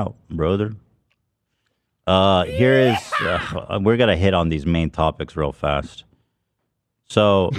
out, brother. Here is we're gonna hit on these main topics real fast. So,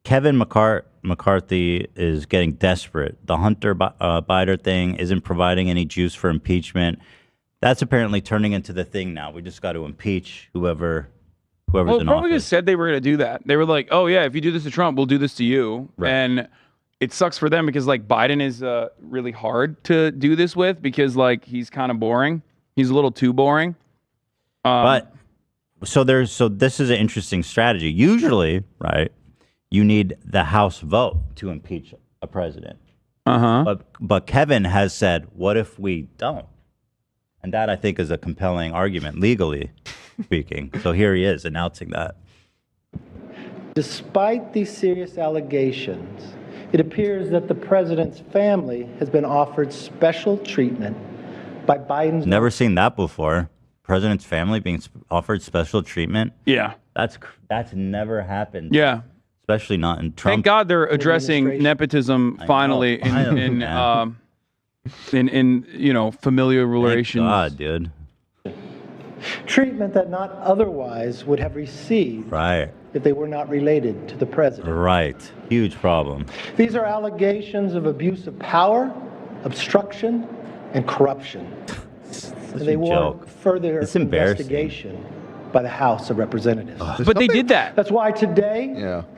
Kevin McCarthy is getting desperate. The Hunter Biden thing isn't providing any juice for impeachment. That's apparently turning into the thing now. We just got to impeach whoever's in probably office. just said they were going to do that. They were like, "Oh yeah, if you do this to Trump, we'll do this to you." Right. And it sucks for them because like Biden is really hard to do this with because like he's kind of boring. He's a little too boring. But so this is an interesting strategy. Usually, right, you need the House vote to impeach a president. But Kevin has said, "What if we don't?" And that I think is a compelling argument, legally speaking. So here he is announcing that. Despite these serious allegations, it appears that the president's family has been offered special treatment by Biden's... Never seen that before. President's family being offered special treatment. Yeah. That's never happened. Yeah. Especially not in Trump. Thank God they're addressing nepotism finally in you know, familiar relations. Thank God, dude. Treatment that not otherwise would have received if they were not related to the president. Right. Huge problem. These are allegations of abuse of power, obstruction, and corruption. And they warrant further investigation by the House of Representatives. But they did that. That's why today,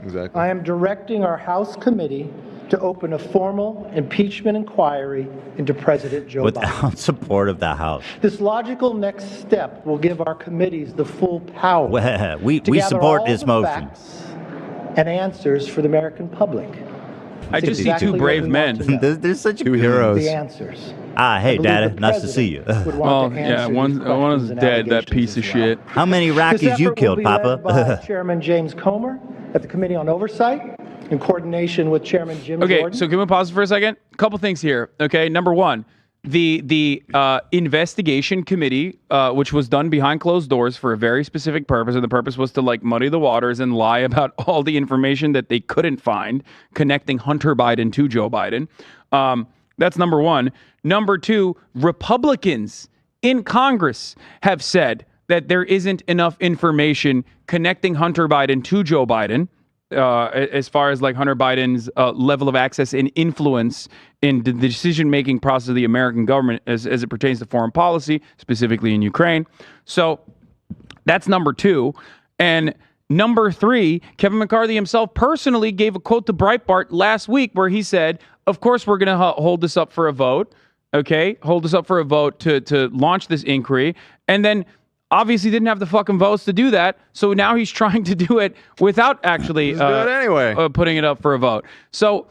exactly. I am directing our House committee to open a formal impeachment inquiry into President Joe Biden. Without support of the House. This logical next step will give our committees the full power we support this motion. Facts and answers for the American public. I just see two brave men. There's such two heroes. The answers. Hey, Dad, nice to see you. Well, yeah, one is dead, that piece of shit. How many Iraqis you killed, Papa? By Chairman James Comer at the Committee on Oversight in coordination with Chairman Jim Okay, Jordan. so can we pause for a second? A couple things here. Okay, number one, the investigation committee, which was done behind closed doors for a very specific purpose, and the purpose was to like muddy the waters and lie about all the information that they couldn't find connecting Hunter Biden to Joe Biden. That's number one. Number two, Republicans in Congress have said that there isn't enough information connecting Hunter Biden to Joe Biden. As far as like Hunter Biden's level of access and influence in the decision-making process of the American government as it pertains to foreign policy, specifically in Ukraine. So that's number two. And number three, Kevin McCarthy himself personally gave a quote to Breitbart last week where he said, of course, we're going to hold this up for a vote. Okay, hold this up for a vote to launch this inquiry. And then obviously didn't have the fucking votes to do that, so now he's trying to do it without actually putting it up for a vote. So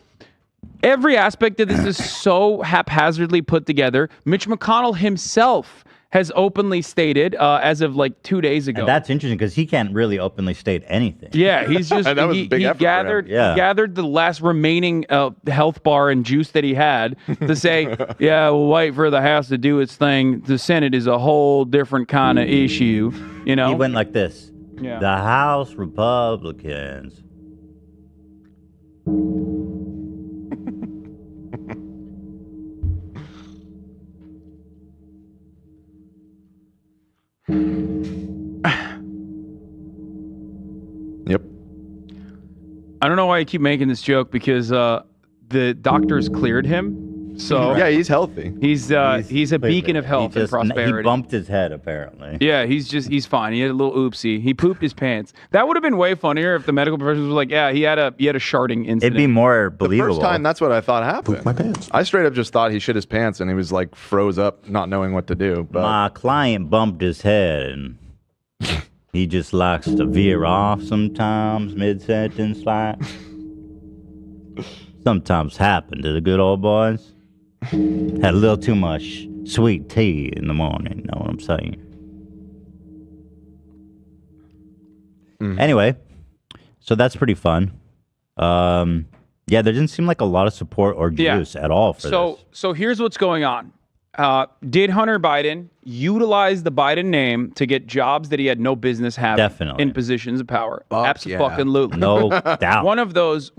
every aspect of this is so haphazardly put together. Mitch McConnell himself has openly stated, as of like 2 days ago. And that's interesting because he can't really openly state anything. Yeah, he's just he gathered the last remaining health bar and juice that he had to say, yeah, we'll wait for the House to do its thing. The Senate is a whole different kind of issue. You know, he went like this. Yeah. The House Republicans. Yep. I don't know why you keep making this joke because the doctors cleared him. So yeah, he's healthy. He's a beacon of health and prosperity. He bumped his head apparently. Yeah, he's fine. He had a little oopsie. He pooped his pants. That would have been way funnier if the medical professionals were like, yeah, he had a sharding incident. It'd be more believable. The first time, that's what I thought happened. Pooped my pants. I straight up just thought he shit his pants and he was like froze up, not knowing what to do. But my client bumped his head and he just likes to veer off sometimes mid-sentence like. Sometimes happen to the good old boys. Had a little too much sweet tea in the morning, know what I'm saying? Anyway, so that's pretty fun. Yeah, there didn't seem like a lot of support or juice at all for this. So here's what's going on. Did Hunter Biden utilize the Biden name to get jobs that he had no business having Definitely. in positions of power? Absolutely. No doubt. One of those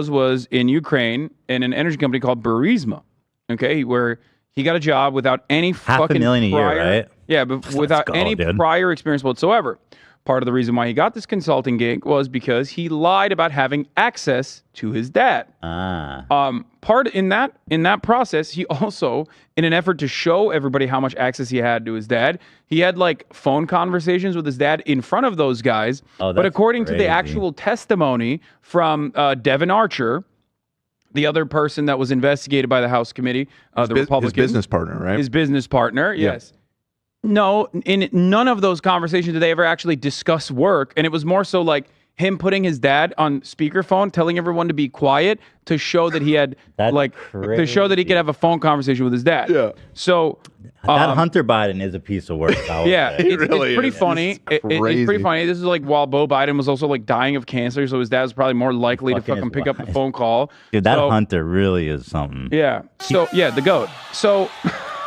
was in Ukraine in an energy company called Burisma. Okay, where He got a job without any fucking $500,000 a year, prior, right? Yeah, but without any prior experience whatsoever. Part of the reason why he got this consulting gig was because he lied about having access to his dad. Part in that process, he also, in an effort to show everybody how much access he had to his dad, he had like phone conversations with his dad in front of those guys. But according to the actual testimony from Devin Archer, the other person that was investigated by the House committee, the Republicans, his business partner, right? His business partner, yes. No, in none of those conversations did they ever actually discuss work, and it was more so like him putting his dad on speakerphone, telling everyone to be quiet to show that he had to show that he could have a phone conversation with his dad. Yeah. So that Hunter Biden is a piece of work. It's pretty funny. It's pretty funny. This is like while Beau Biden was also like dying of cancer, so his dad was probably more likely to fucking pick up the phone call. Dude, that Hunter really is something. Yeah. So the GOAT. So.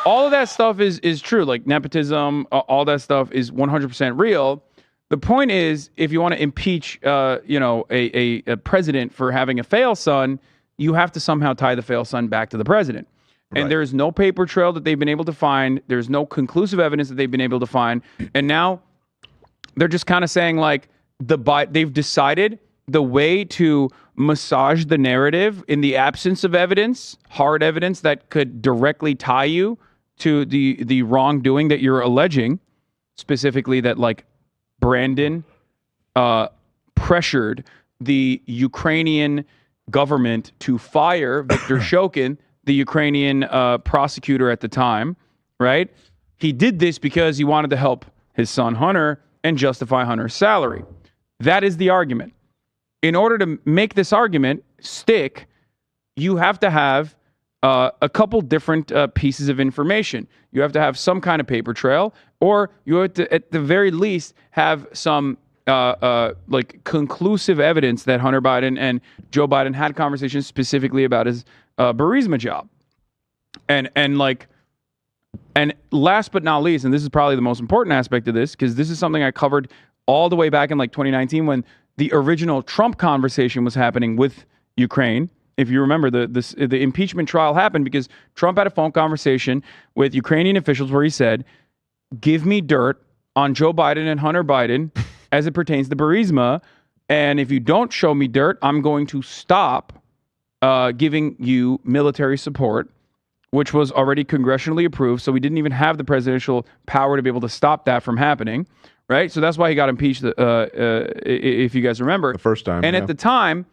All of that stuff is true, like nepotism, all that stuff is 100% real. The point is, if you want to impeach, a president for having a fail son, you have to somehow tie the fail son back to the president. And there is no paper trail that they've been able to find. There's no conclusive evidence that they've been able to find. And now they're just kind of saying like they've decided the way to massage the narrative in the absence of evidence, hard evidence that could directly tie you to the wrongdoing that you're alleging, specifically that like Brandon pressured the Ukrainian government to fire Viktor Shokin, the Ukrainian prosecutor at the time, right? He did this because he wanted to help his son Hunter and justify Hunter's salary. That is the argument. In order to make this argument stick, you have to have a couple different pieces of information. You have to have some kind of paper trail, or you have to, at the very least, have some like conclusive evidence that Hunter Biden and Joe Biden had conversations specifically about his Burisma job. And last but not least, and this is probably the most important aspect of this, because this is something I covered all the way back in like 2019 when the original Trump conversation was happening with Ukraine. If you remember, the impeachment trial happened because Trump had a phone conversation with Ukrainian officials where he said, give me dirt on Joe Biden and Hunter Biden as it pertains to Burisma. And if you don't show me dirt, I'm going to stop giving you military support, which was already congressionally approved. So we didn't even have the presidential power to be able to stop that from happening. Right. So that's why he got impeached, if you guys remember. The first time. And at the time,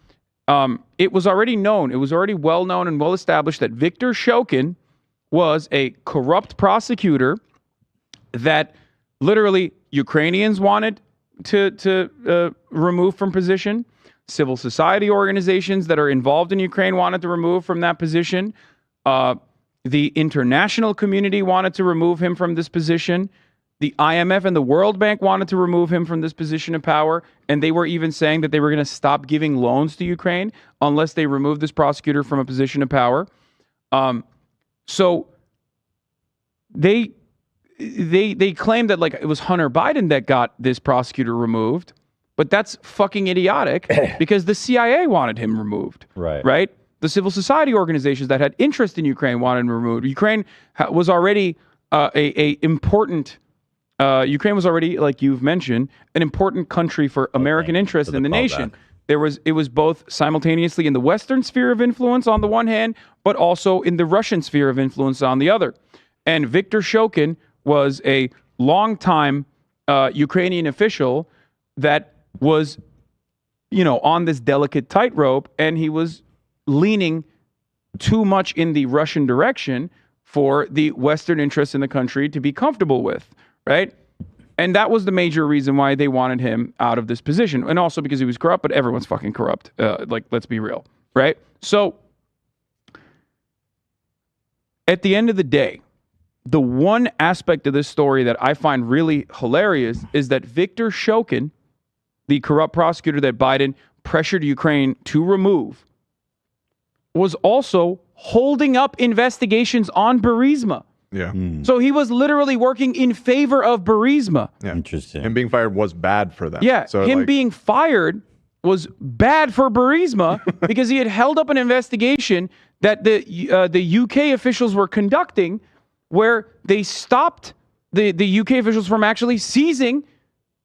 it was already known, it was already well known and well established that Viktor Shokin was a corrupt prosecutor that literally Ukrainians wanted to remove from position. Civil society organizations that are involved in Ukraine wanted to remove from that position. The international community wanted to remove him from this position. The IMF and the World Bank wanted to remove him from this position of power, and they were even saying that they were going to stop giving loans to Ukraine unless they removed this prosecutor from a position of power. So they claimed that like it was Hunter Biden that got this prosecutor removed, but that's fucking idiotic because the CIA wanted him removed. Right? The civil society organizations that had interest in Ukraine wanted him removed. Ukraine was already Ukraine was already, like you've mentioned, an important country for American interest in the nation. It was both simultaneously in the Western sphere of influence on the one hand, but also in the Russian sphere of influence on the other. And Viktor Shokin was a longtime Ukrainian official that was, on this delicate tightrope, and he was leaning too much in the Russian direction for the Western interests in the country to be comfortable with. Right? And that was the major reason why they wanted him out of this position. And also because he was corrupt, but everyone's fucking corrupt. Let's be real. Right? So at the end of the day, the one aspect of this story that I find really hilarious is that Viktor Shokin, the corrupt prosecutor that Biden pressured Ukraine to remove, was also holding up investigations on Burisma. Yeah. So he was literally working in favor of Burisma. Yeah. Interesting. Him being fired was bad for them. Yeah. So him being fired was bad for Burisma because he had held up an investigation that the UK officials were conducting where they stopped the UK officials from actually seizing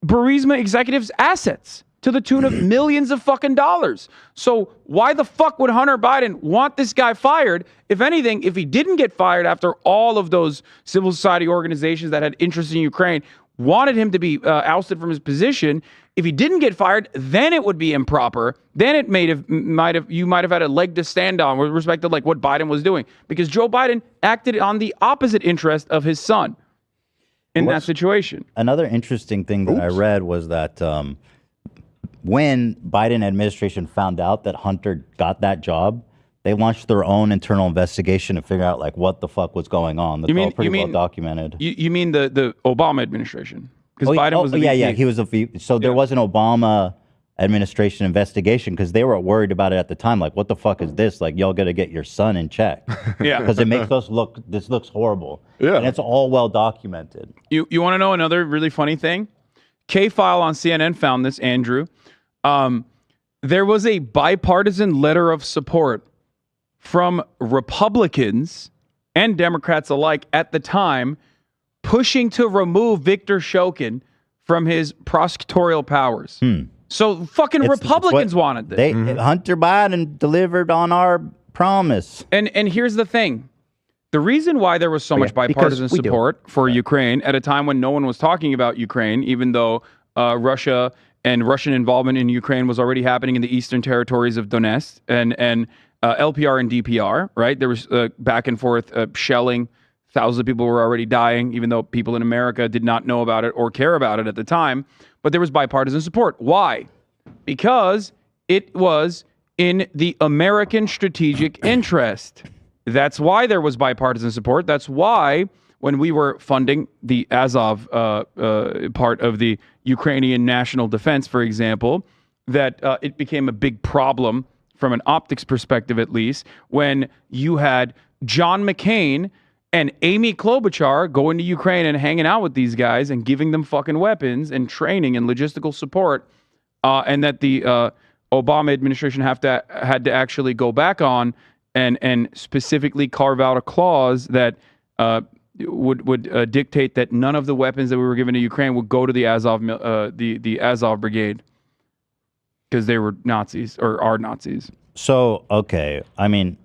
Burisma executives' assets to the tune of millions of fucking dollars. So why the fuck would Hunter Biden want this guy fired? If anything, if he didn't get fired after all of those civil society organizations that had interest in Ukraine wanted him to be ousted from his position, if he didn't get fired, then it would be improper. Then it you might have had a leg to stand on with respect to like what Biden was doing, because Joe Biden acted on the opposite interest of his son in that situation. Another interesting thing that I read was that when Biden administration found out that Hunter got that job, they launched their own internal investigation to figure out like what the fuck was going on. That's all pretty well documented. You mean the Obama administration? Because Biden was the VP. he was a VP. So there was an Obama administration investigation because they were worried about it at the time. Like, what the fuck is this? Like, y'all got to get your son in check. Yeah, because it makes us look. This looks horrible. Yeah, and it's all well documented. You want to know another really funny thing? K-File on CNN found this, Andrew. There was a bipartisan letter of support from Republicans and Democrats alike at the time pushing to remove Viktor Shokin from his prosecutorial powers. So fucking Republicans wanted this. Hunter Biden delivered on our promise. And here's the thing. The reason why there was so much bipartisan support for Ukraine at a time when no one was talking about Ukraine, even though Russia and Russian involvement in Ukraine was already happening in the eastern territories of Donetsk and LPR and DPR, right? There was back and forth shelling. Thousands of people were already dying, even though people in America did not know about it or care about it at the time. But there was bipartisan support. Why? Because it was in the American strategic interest. That's why there was bipartisan support. That's why when we were funding the Azov part of the Ukrainian national defense, for example, that it became a big problem from an optics perspective, at least, when you had John McCain and Amy Klobuchar going to Ukraine and hanging out with these guys and giving them fucking weapons and training and logistical support, and that the Obama administration had to actually go back on and specifically carve out a clause that would dictate that none of the weapons that we were given to Ukraine would go to the Azov the Azov brigade because they were Nazis or are Nazis. So, okay, I mean,